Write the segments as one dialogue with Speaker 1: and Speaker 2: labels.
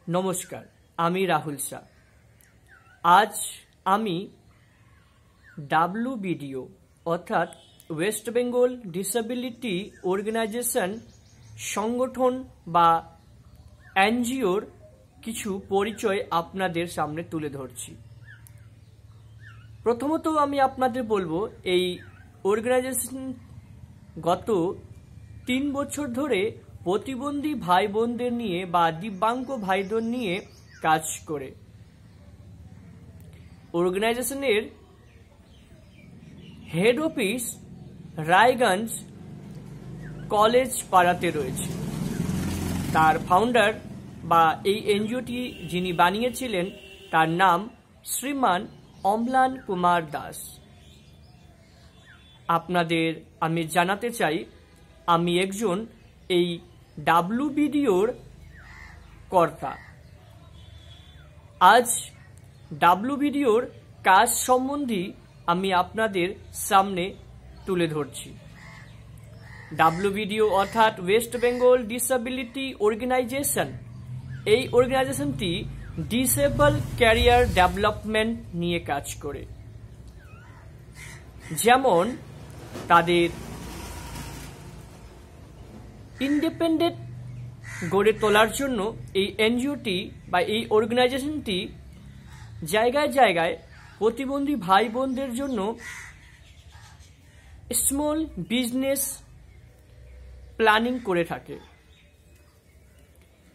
Speaker 1: नमस्कार आमी राहुल शाह। आज आमी WBDO अर्थात वेस्ट बेंगल डिसेबिलिटी अर्गानाइजेशन संगठन बा एनजिओर किछु परिचय आपनादेर सामने तुले धरछि। प्रथमत आमी आपनादेर बोलबो एई अर्गानाइजेशन गत 3 बछर धरे प्रतिबंधी भाई बोनदेर निये बा दिव्यांग भाई बोन निये काज करे। अर्गानाइजेशनेर हेड अफिस रायगंज कलेज पाड़ाते रयेछे। तार फाउंडार बा एई एनजिओटी जिनि बानिয়েছিলেন तार नाम श्रीमान অম্লান कुमार दास। आपनादेर आमी जानाते चाই आमी एकजन एई WBDOर कर्ता। आज WBDOर काज सम्बन्धी आमी आपनादेर सामने तुले धरछि। WBDO अर्थात वेस्ट बेंगल डिसेबिलिटी अर्गानाइजेशन এই অর্গানাইজেশনটি ডিসেবল ক্যারিয়ার ডেভেলপমেন্ট নিয়ে কাজ করে। যেমন তাদের ইন্ডিপেন্ডেন্ট গড়ে তোলার জন্য এই এনজিওটি বা এই অর্গানাইজেশনটি জায়গায় জায়গায় প্রতিবন্ধী ভাই বোনদের জন্য স্মল বিজনেস প্ল্যানিং করে থাকে।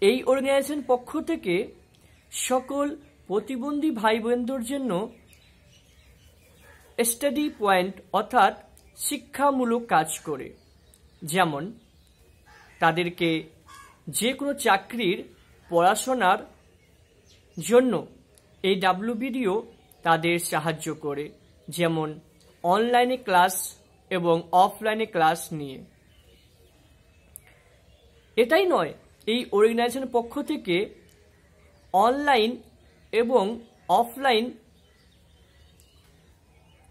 Speaker 1: এই অর্গানাইজেশন পক্ষ থেকে সকল প্রতিবন্ধী ভাই বোনদের জন্য স্টাডি পয়েন্ট অর্থাৎ শিক্ষামূলক কাজ করে। যেমন তাদেরকে যে কোনো চাকরির পড়াশোনার জন্য এই WBDO তাদের সাহায্য করে। যেমন অনলাইনে ক্লাস এবং অফলাইনে ক্লাস নিয়ে। এটাই নয়, এই অর্গানাইজেশনের পক্ষ থেকে অনলাইন এবং অফলাইন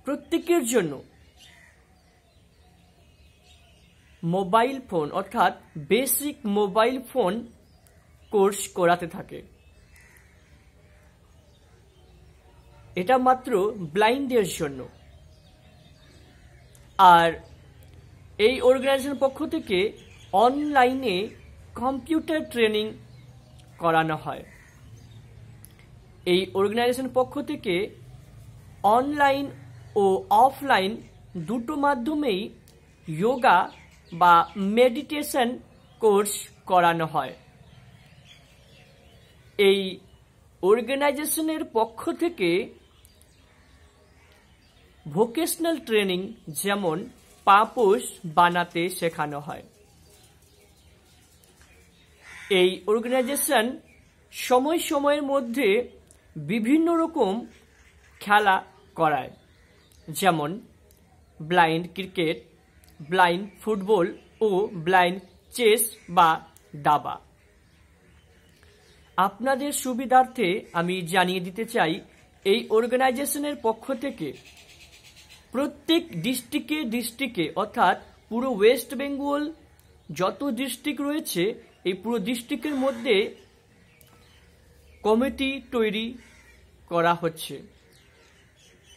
Speaker 1: প্রত্যেকের জন্য মোবাইল ফোন অর্থাৎ বেসিক মোবাইল ফোন কোর্স করাতে থাকে। এটা মাত্র ব্লাইন্ডদের জন্য। আর এই অর্গানাইজেশনের পক্ষ থেকে অনলাইনে কম্পিউটার ট্রেনিং করানো হয়। এই অর্গানাইজেশনের পক্ষ থেকে অনলাইন ও অফলাইন দুটো মাধ্যমেই যোগা বা মেডিটেশন কোর্স করানো হয়। এই অর্গানাইজেশনের পক্ষ থেকে ভোকেশনাল ট্রেনিং যেমন পাপোশ বানাতে শেখানো হয়। এই অর্গানাইজেশন সময় সময়ের মধ্যে বিভিন্ন রকম খেলা করায়। যেমন ব্লাইন্ড ক্রিকেট, ব্লাইন্ড ফুটবল ও ব্লাইন্ড চেস বা দাবা। আপনাদের সুবিধার্থে আমি জানিয়ে দিতে চাই এই অর্গানাইজেশনের পক্ষ থেকে প্রত্যেক ডিস্ট্রিক্টে অর্থাৎ পুরো ওয়েস্ট বেঙ্গল যত ডিস্ট্রিক্ট রয়েছে এই পুরো ডিস্ট্রিক্টের মধ্যে কমিটি তৈরি করা হচ্ছে।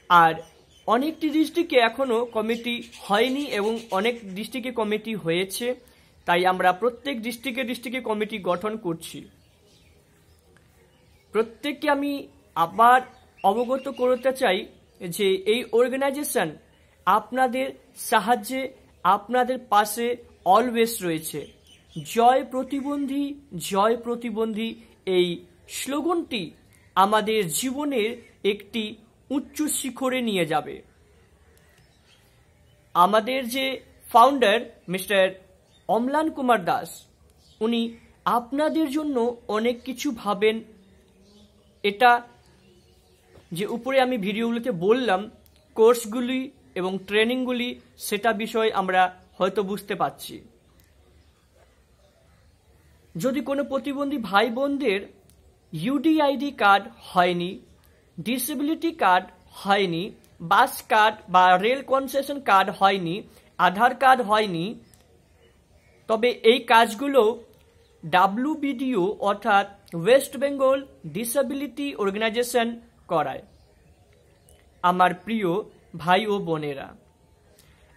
Speaker 1: আর অনেকটি ডিস্ট্রিক্টে এখনো কমিটি হয়নি এবং অনেক ডিস্ট্রিক্টে কমিটি হয়েছে। তাই আমরা প্রত্যেক ডিস্ট্রিক্টে কমিটি গঠন করছি। প্রত্যেককে আমি আবার অবগত করতে চাই যে এই অর্গানাইজেশন আপনাদের সাহায্যে আপনাদের পাশে অলওয়েজ রয়েছে। জয় প্রতিবন্ধী, জয় প্রতিবন্ধী এই স্লোগানটি আমাদের জীবনের একটি উচ্চ শিখরে নিয়ে যাবে। আমাদের যে ফাউন্ডার মিস্টার অম্লান কুমার দাস উনি আপনাদের জন্য অনেক কিছু ভাবেন। এটা যে উপরে আমি ভিডিওগুলোতে বললাম কোর্সগুলি এবং ট্রেনিংগুলি সেটা বিষয় আমরা হয়তো বুঝতে পারছি। যদি কোনো প্রতিবন্ধী ভাই বোনদের UDID কার্ড হয়নি, ডিসেবিলিটি কার্ড হয়নি, বাস কার্ড বা রেল কনসেশন কার্ড হয়নি, আধার কার্ড হয়নি, তবে এই কাজগুলো WBDO অর্থাৎ ওয়েস্ট বেঙ্গল ডিসেবিলিটি অর্গানাইজেশন করায়। আমার প্রিয় ভাই ও বোনেরা,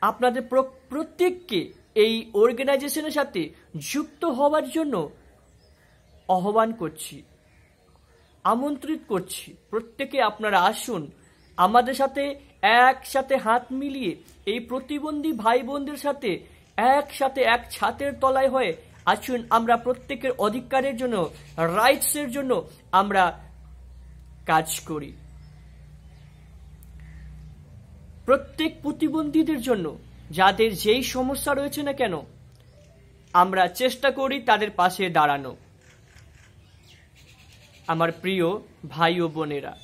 Speaker 1: আপনাদের প্রত্যেককে এই অর্গানাইজেশনের সাথে যুক্ত হওয়ার জন্য আহ্বান করছি, আমন্ত্রিত করছি। প্রত্যেকে আপনারা আসুন, আমাদের সাথে একসাথে হাত মিলিয়ে এই প্রতিবন্ধী ভাই বোনদের সাথে একসাথে এক ছাতের তলায় হয়ে আসুন, আমরা প্রত্যেকের অধিকারের জন্য, রাইটসের জন্য আমরা কাজ করি। প্রত্যেক প্রতিবন্ধীদের জন্য যাদের যেই সমস্যা রয়েছে না কেন, আমরা চেষ্টা করি তাদের পাশে দাঁড়ানো। আমার প্রিয় ভাই ও বোনেরা,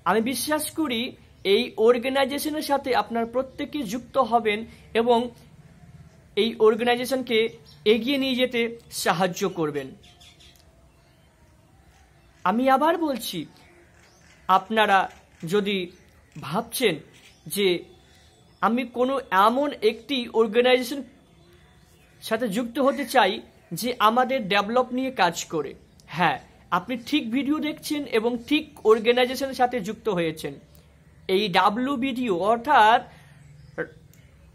Speaker 1: আমি বিশ্বাস করি এই অর্গানাইজেশনের সাথে আপনারা প্রত্যেকে যুক্ত হবেন এবং এই অর্গানাইজেশনকে এগিয়ে নিয়ে যেতে সাহায্য করবেন। আমি আবার বলছি, আপনারা যদি ভাবছেন যে আমি কোনো এমন একটি অর্গানাইজেশন সাথে যুক্ত হতে চাই যে আমাদের ডেভেলপ নিয়ে কাজ করে, হ্যাঁ, আপনি ঠিক ভিডিও দেখছেন এবং ঠিক অর্গানাইজেশনের সাথে যুক্ত হয়েছেন। এই WBDO অর্থাৎ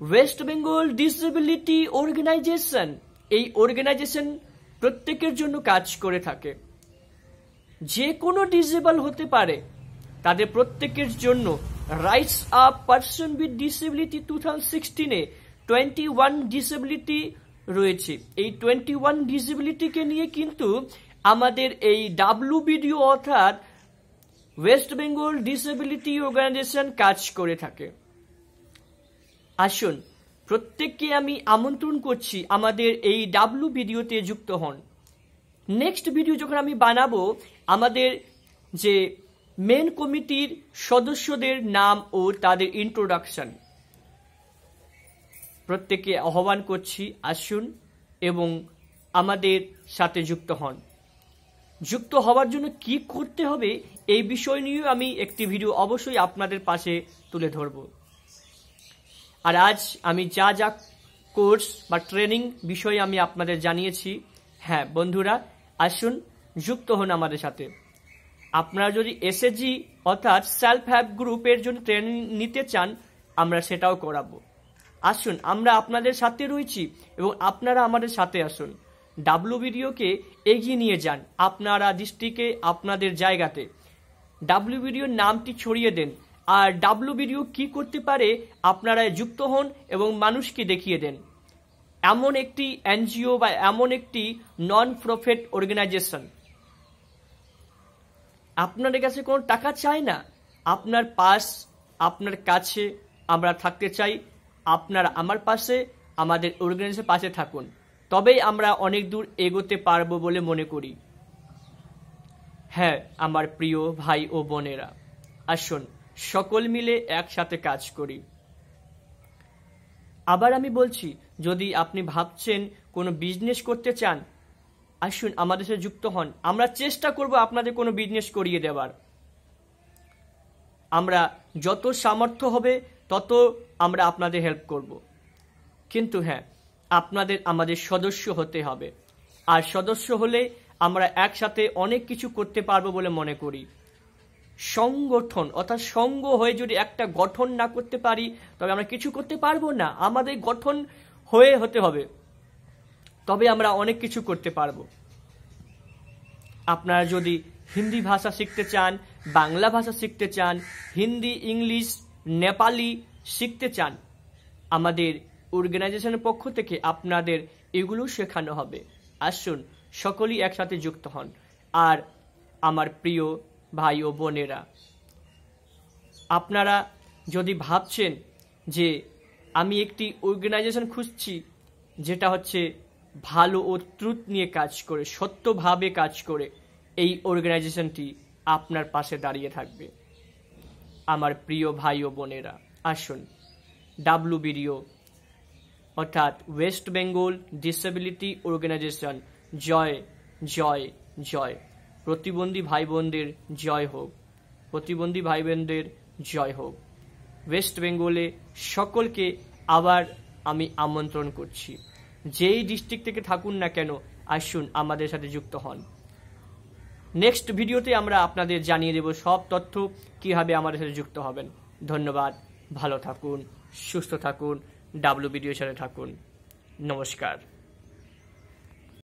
Speaker 1: ওয়েস্ট বেঙ্গল ডিসেবিলিটি অর্গানাইজেশন, এই অর্গানাইজেশন প্রত্যেকের জন্য কাজ করে থাকে। যে কোনো ডিসেবল হতে পারে, তাদের প্রত্যেকের জন্য rights of person with disability 2016-এ 21 ডিসেবিলিটি রয়েছে। এই 21 ডিসেবিলিটিকে নিয়ে কিন্তু আমাদের এই WBDO অর্থাৎ ওয়েস্ট বেঙ্গল ডিসেবিলিটি অর্গানাইজেশন কাজ করে থাকে। আসুন, প্রত্যেককে আমি আমন্ত্রণ করছি আমাদের এই WBDO-তে যুক্ত হন। নেক্সট ভিডিও যখন আমি বানাবো, আমাদের যে মেন কমিটির সদস্যদের নাম ও তাদের ইন্ট্রোডাকশন, প্রত্যেককে আহ্বান করছি, আসুন এবং আমাদের সাথে যুক্ত হন। যুক্ত হওয়ার জন্য কি করতে হবে এই বিষয় নিয়ে আমি একটি ভিডিও অবশ্যই আপনাদের পাশে তুলে ধরব। আর আজ আমি যা যা কোর্স বা ট্রেনিং বিষয়ে আমি আপনাদের জানিয়েছি, হ্যাঁ বন্ধুরা, আসুন যুক্ত হন আমাদের সাথে। আপনারা যদি SHG অর্থাৎ সেলফ হেল্প গ্রুপের জন্য ট্রেনিং নিতে চান, আমরা সেটাও করাবো। আসুন, আমরা আপনাদের সাথে রয়েছি এবং আপনারা আমাদের সাথে আসুন। WBDO-কে এগিয়ে নিয়ে যান আপনারা ডিস্ট্রিক্টে, আপনাদের জায়গাতে। WBDO-র নামটি ছড়িয়ে দেন। আর WBDO কি করতে পারে আপনারা যুক্ত হন এবং মানুষকে দেখিয়ে দেন। এমন একটি NGO বা এমন একটি নন প্রফিট অর্গানাইজেশন, আপনাদের কাছে কোনো টাকা চায় না, আপনার পাশ, আপনার কাছে আমরা থাকতে চাই। আপনারা আমার পাশে, আমাদের অর্গানাইজেশনের পাশে থাকুন, তবেই আমরা অনেক দূর এগোতে পারবো বলে মনে করি। হ্যাঁ আমার প্রিয় ভাই ও বোনেরা, আসুন সকল মিলে একসাথে কাজ করি। আবার আমি বলছি, যদি আপনি ভাবছেন কোনো বিজনেস করতে চান, আসুন আমাদের সাথে যুক্ত হন। আমরা চেষ্টা করব আপনাদের কোনো বিজনেস করিয়ে দেওয়ার। আমরা যত সামর্থ্য হবে তত আমরা আপনাদের হেল্প করব। কিন্তু হ্যাঁ, আপনাদের আমাদের সদস্য হতে হবে। আর সদস্য হলে আমরা একসাথে অনেক কিছু করতে পারবো বলে মনে করি। সংগঠন অর্থাৎ সঙ্গ হয়ে যদি একটা গঠন না করতে পারি, তবে আমরা কিছু করতে পারবো না। আমাদের গঠন হয়ে হতে হবে, তবে আমরা অনেক কিছু করতে পারবো। আপনারা যদি হিন্দি ভাষা শিখতে চান, বাংলা ভাষা শিখতে চান, হিন্দি, ইংলিশ, নেপালি শিখতে চান, আমাদের অর্গানাইজেশনের পক্ষ থেকে আপনাদের এগুলো শেখানো হবে। আসুন সকলেই একসাথে যুক্ত হন। আর আমার প্রিয় ভাই ও বোনেরা, আপনারা যদি ভাবছেন যে আমি একটি অর্গানাইজেশন খুঁজছি যেটা হচ্ছে ভালো ও ট্রুথ নিয়ে কাজ করে, সত্যভাবে কাজ করে, এই অর্গানাইজেশনটি আপনার পাশে দাঁড়িয়ে থাকবে। আমার প্রিয় ভাই ও বোনেরা, আসুন WBDO অর্থাৎ ওয়েস্ট বেঙ্গল ডিসেবিলিটি অর্গানাইজেশন জয় জয় জয়। প্রতিবন্ধী ভাই বোনদের জয় হোক, প্রতিবন্ধী ভাই বোনদের জয় হোক। ওয়েস্ট বেঙ্গলে সকলকে আবার আমি আমন্ত্রণ করছি, যেই ডিস্ট্রিক্ট থেকে থাকুন না কেন, আসুন আমাদের সাথে যুক্ত হন। নেক্সট ভিডিওতে আমরা আপনাদের জানিয়ে দেব সব তথ্য কিভাবে আমাদের সাথে যুক্ত হবেন। ধন্যবাদ, ভালো থাকুন, সুস্থ থাকুন, ডাব্লিউ ভিডিওর সাথে থাকুন। নমস্কার।